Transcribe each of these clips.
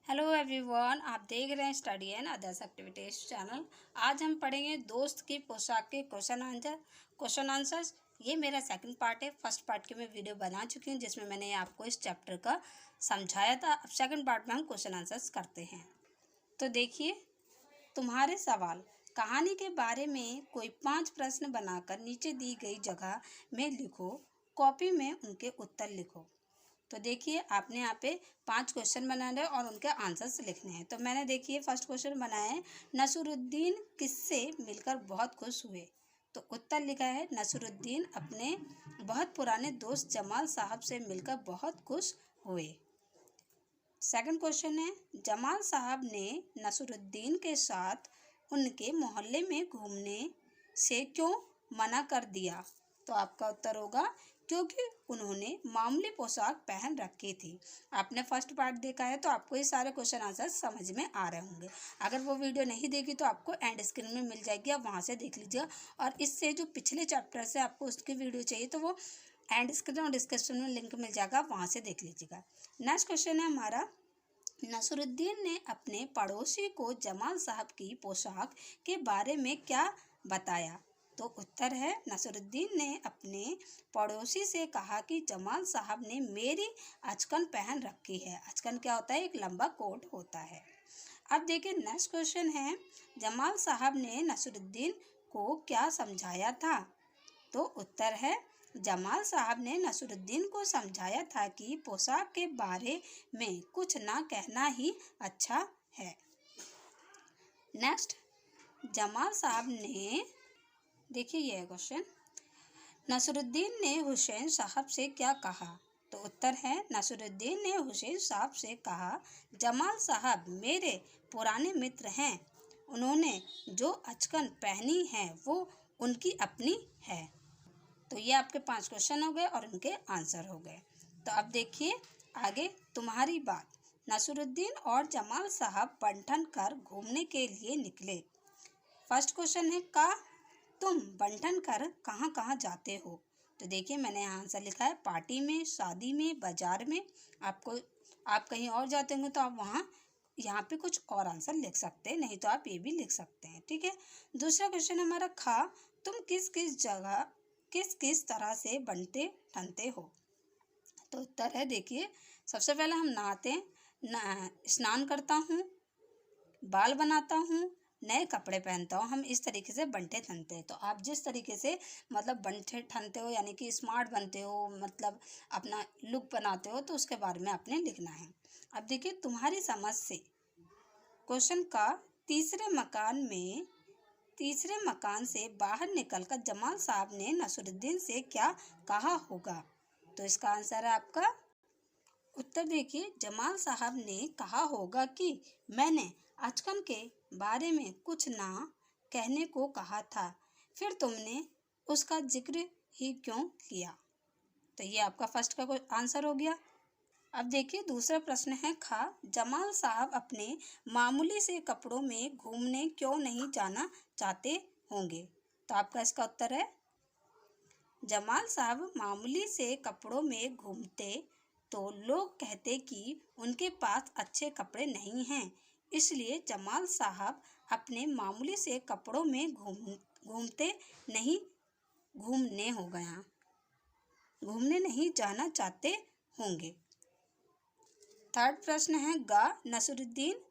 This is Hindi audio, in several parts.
हेलो एवरीवन, आप देख रहे हैं study and others activities channel. आज हम पढ़ेंगे दोस्त की पोशाक के क्वेश्चन आंसर्स। ये मेरा सेकंड पार्ट है। फर्स्ट पार्ट की मैं वीडियो बना चुकी हूँ जिसमें मैंने आपको इस चैप्टर का समझाया था। अब सेकंड पार्ट में हम क्वेश्चन आंसर्स करते हैं। तो देखिए, तुम्हारे सवाल। कहानी के बारे में कोई 5 प्रश्न बनाकर नीचे दी गई जगह में लिखो। कॉपी में उनके उत्तर लिखो। तो देखिए, आपने यहाँ पे 5 क्वेश्चन बनाने हैं और उनके आंसर्स लिखने हैं। तो मैंने देखिए फर्स्ट क्वेश्चन बनाया है, नसरुद्दीन किससे मिलकर बहुत खुश हुए। तो उत्तर लिखा है, नसरुद्दीन अपने बहुत पुराने दोस्त जमाल साहब से मिलकर बहुत खुश हुए। सेकंड क्वेश्चन है, जमाल साहब ने नसरुद्दीन के साथ उनके मोहल्ले में घूमने से क्यों मना कर दिया। तो आपका उत्तर होगा, क्योंकि उन्होंने मामूली पोशाक पहन रखी थी। आपने फर्स्ट पार्ट देखा है तो आपको ये सारे क्वेश्चन आंसर समझ में आ रहे होंगे। अगर वो वीडियो नहीं देखी तो आपको एंड स्क्रीन में मिल जाएगी, आप वहाँ से देख लीजिएगा। और इससे जो पिछले चैप्टर से आपको उसकी वीडियो चाहिए तो वो एंड स्क्रीन और डिस्क्रिप्शन में लिंक मिल जाएगा, वहाँ से देख लीजिएगा। नेक्स्ट क्वेश्चन है हमारा, नसरुद्दीन ने अपने पड़ोसी को जमाल साहब की पोशाक के बारे में क्या बताया। तो उत्तर है, नसरुद्दीन ने अपने पड़ोसी से कहा कि जमाल साहब ने मेरी अचकन पहन रखी है। अचकन क्या होता है? एक लंबा कोट होता है। अब देखिए नेक्स्ट क्वेश्चन है, जमाल साहब ने नसरुद्दीन को क्या समझाया था। तो उत्तर है, जमाल साहब ने नसरुद्दीन को समझाया था कि पोशाक के बारे में कुछ ना कहना ही अच्छा है। नेक्स्ट, जमाल साहब ने, देखिए यह क्वेश्चन, नसरुद्दीन ने हुसैन साहब से क्या कहा। तो उत्तर है, नसरुद्दीन ने हुसैन साहब से कहा, जमाल साहब मेरे पुराने मित्र हैं, उन्होंने जो अचकन पहनी है वो उनकी अपनी है। तो ये आपके 5 क्वेश्चन हो गए और उनके आंसर हो गए। तो अब देखिए आगे, तुम्हारी बात। नसरुद्दीन और जमाल साहब बंठन कर घूमने के लिए निकले। फर्स्ट क्वेश्चन है, का तुम बंठन कर कहाँ कहाँ जाते हो। तो देखिए मैंने यहाँ आंसर लिखा है, पार्टी में, शादी में, बाजार में। आप कहीं और जाते होंगे तो आप वहाँ यहाँ पे कुछ और आंसर लिख सकते हैं, नहीं तो आप ये भी लिख सकते हैं। ठीक है। दूसरा क्वेश्चन हमारा, खा तुम किस किस जगह किस तरह से बनते ठनते हो। तो उत्तर है, देखिए सबसे पहले हम नहाते हैं, स्नान करता हूँ, बाल बनाता हूँ, नए कपड़े पहनता हूँ। हम इस तरीके से बनते ठनते हैं। तो आप जिस तरीके से मतलब बनते ठनते हो यानी कि स्मार्ट बनते हो, मतलब अपना लुक बनाते हो, तो उसके बारे में आपने लिखना है। अब देखिए, तुम्हारी समझ से क्वेश्चन का, तीसरे मकान से बाहर निकलकर जमाल साहब ने नसरुद्दीन से क्या कहा होगा। तो इसका आंसर है आपका उत्तर, देखिए जमाल साहब ने कहा होगा कि मैंने अचकन के बारे में कुछ ना कहने को कहा था, फिर तुमने उसका जिक्र ही क्यों किया। तो ये आपका फर्स्ट का आंसर हो गया। अब देखिए दूसरा प्रश्न है, खा जमाल साहब अपने मामूली से कपड़ों में घूमने क्यों नहीं जाना चाहते होंगे। तो आपका इसका उत्तर है, जमाल साहब मामूली से कपड़ों में घूमते तो लोग कहते कि उनके पास अच्छे कपड़े नहीं हैं, इसलिए जमाल साहब अपने मामूली से कपड़ों में घूमते नहीं घूमने हो गया घूमने नहीं जाना चाहते होंगे। थर्ड प्रश्न है, गा नसरुद्दीन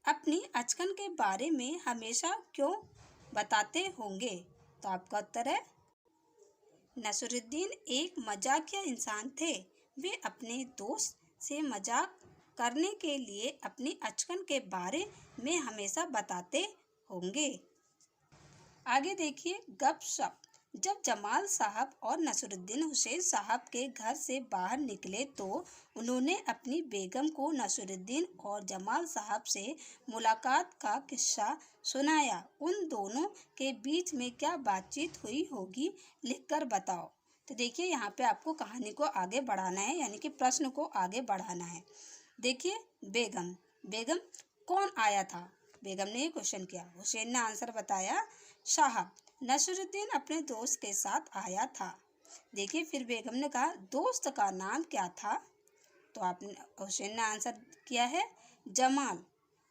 अपनी अचकन के बारे में हमेशा क्यों बताते होंगे। तो आपका उत्तर है, नसरुद्दीन एक मजाकिया इंसान थे। वे अपने दोस्त से मजाक करने के लिए अपनी अचकन के बारे में हमेशा बताते होंगे। आगे देखिए, गपशप। जब जमाल साहब और नसरुद्दीन हुसैन साहब के घर से बाहर निकले तो उन्होंने अपनी बेगम को नसरुद्दीन और जमाल साहब से मुलाकात का किस्सा सुनाया। उन दोनों के बीच में क्या बातचीत हुई होगी, लिखकर बताओ। तो देखिए यहाँ पे आपको कहानी को आगे बढ़ाना है, यानी कि प्रश्न को आगे बढ़ाना है। देखिए, बेगम कौन आया था। बेगम ने ये क्वेश्चन किया। हुसैन ने आंसर बताया, साहब नसरुद्दीन अपने दोस्त के साथ आया था। देखिए फिर बेगम ने कहा, दोस्त का नाम क्या था। तो आपने हुसैन ने आंसर किया है, जमाल,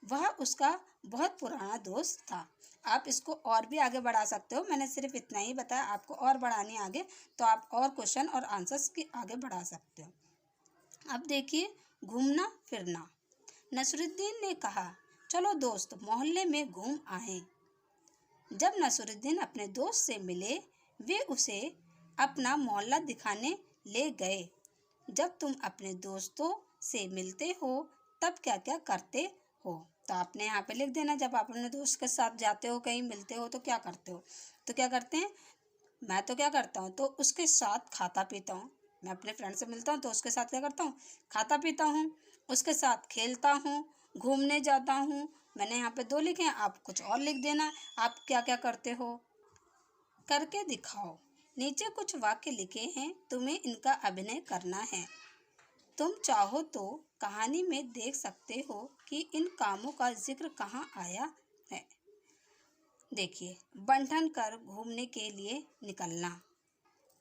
वह उसका बहुत पुराना दोस्त था। आप इसको और भी आगे बढ़ा सकते हो, मैंने सिर्फ इतना ही बताया, आपको और बढ़ानी आगे तो आप और क्वेश्चन और आंसर्स की आगे बढ़ा सकते हो। अब देखिए घूमना फिरना। नसरुद्दीन ने कहा, चलो दोस्त मोहल्ले में घूम आए। जब नसरुद्दीन अपने दोस्त से मिले, वे उसे अपना मोहल्ला दिखाने ले गए। जब तुम अपने दोस्तों से मिलते हो तब क्या क्या करते हो? तो आपने यहाँ पे लिख देना, जब आप अपने दोस्त के साथ जाते हो कहीं मिलते हो तो क्या करते हो? तो क्या करते हैं, मैं तो क्या करता हूँ, तो उसके साथ खाता पीता हूँ। मैं अपने फ्रेंड से मिलता हूँ तो उसके साथ क्या करता हूँ, खाता पीता हूँ, उसके साथ खेलता हूँ, घूमने जाता हूँ। मैंने यहाँ पे 2 लिखे हैं, आप कुछ और लिख देना, आप क्या क्या करते हो, करके दिखाओ। नीचे कुछ वाक्य लिखे हैं, तुम्हें इनका अभिनय करना है। तुम चाहो तो कहानी में देख सकते हो कि इन कामों का जिक्र कहाँ आया है। देखिए, बंठन कर घूमने के लिए निकलना।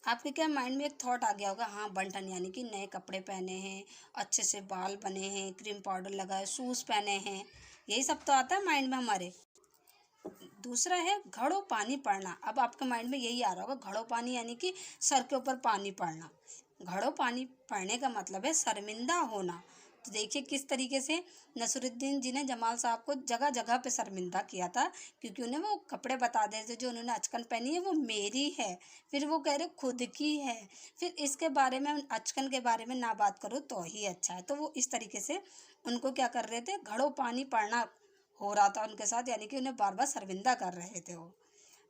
आपके क्या माइंड में एक थॉट आ गया होगा, हाँ बंठन यानी कि नए कपड़े पहने हैं, अच्छे से बाल बने हैं, क्रीम पाउडर लगा है, शूज़ पहने हैं, यही सब तो आता है माइंड में हमारे। दूसरा है घड़ों पानी पड़ना। अब आपके माइंड में यही आ रहा होगा, घड़ों पानी यानी कि सर के ऊपर पानी पड़ना। घड़ों पानी पड़ने का मतलब है शर्मिंदा होना। तो देखिए किस तरीके से नसरुद्दीन जी ने जमाल साहब को जगह जगह पे शर्मिंदा किया था, क्योंकि उन्हें वो कपड़े बता देते थे जो उन्होंने अचकन पहनी है वो मेरी है, फिर वो कह रहे खुद की है, फिर इसके बारे में अचकन के बारे में ना बात करो तो ही अच्छा है। तो वो इस तरीके से उनको क्या कर रहे थे, घड़ों पानी पड़ना हो रहा था उनके साथ, यानी कि उन्हें बार बार शर्मिंदा कर रहे थे वो।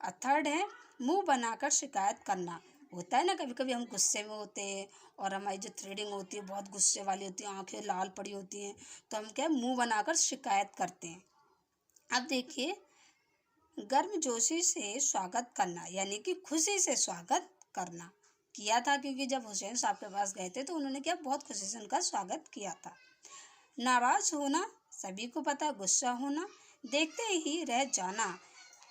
और थर्ड है मुंह बनाकर शिकायत करना। होता है ना कभी कभी हम गुस्से में होते हैं और हमारी जो थ्रेडिंग होती है बहुत गुस्से वाली होती है, आंखें लाल पड़ी होती हैं, तो हम क्या मुंह बनाकर शिकायत करते हैं। अब देखिए गर्मजोशी से स्वागत करना, यानी कि खुशी से स्वागत करना किया था, क्योंकि जब हुसैन साहब के पास गए थे तो उन्होंने क्या बहुत खुशी से उनका स्वागत किया था। नाराज होना, सभी को पता है, गुस्सा होना, देखते ही रह जाना।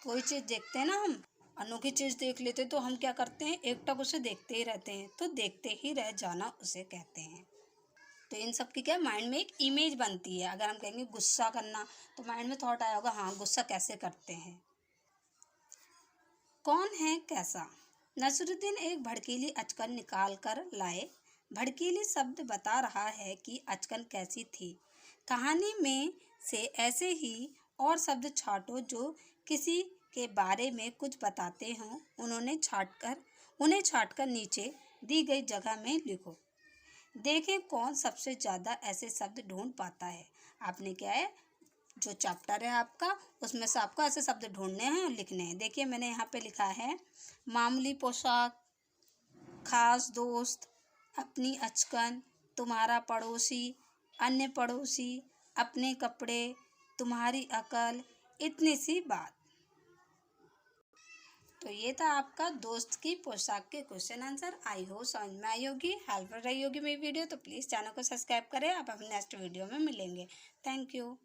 कोई चीज़ देखते हैं ना हम, अनोखी चीज़ देख लेते तो हम क्या करते हैं, एकटक उसे देखते ही रहते हैं, तो देखते ही रह जाना उसे कहते हैं। तो इन सब की क्या माइंड में एक इमेज बनती है। अगर हम कहेंगे गुस्सा करना तो माइंड में थॉट आया होगा, हाँ गुस्सा कैसे करते हैं। कौन है कैसा। नसरुद्दीन एक भड़कीली अचकन निकाल कर लाए। भड़कीली शब्द बता रहा है कि अचकन कैसी थी। कहानी में से ऐसे ही और शब्द छांटो जो किसी के बारे में कुछ बताते हों। उन्हें छांटकर नीचे दी गई जगह में लिखो। देखें कौन सबसे ज़्यादा ऐसे शब्द ढूंढ पाता है। आपने क्या है, जो चैप्टर है आपका उसमें से आपको ऐसे शब्द ढूंढने हैं और लिखने हैं। देखिए मैंने यहाँ पे लिखा है मामूली पोशाक, खास दोस्त, अपनी अचकन, तुम्हारा पड़ोसी, अन्य पड़ोसी, अपने कपड़े, तुम्हारी अकल, इतनी सी बात। तो ये था आपका दोस्त की पोशाक के क्वेश्चन आंसर। आई होप समझ में आई होगी, हेल्पफुल रही होगी मेरी वीडियो। तो प्लीज़ चैनल को सब्सक्राइब करें। आप अपने नेक्स्ट वीडियो में मिलेंगे। Thank you.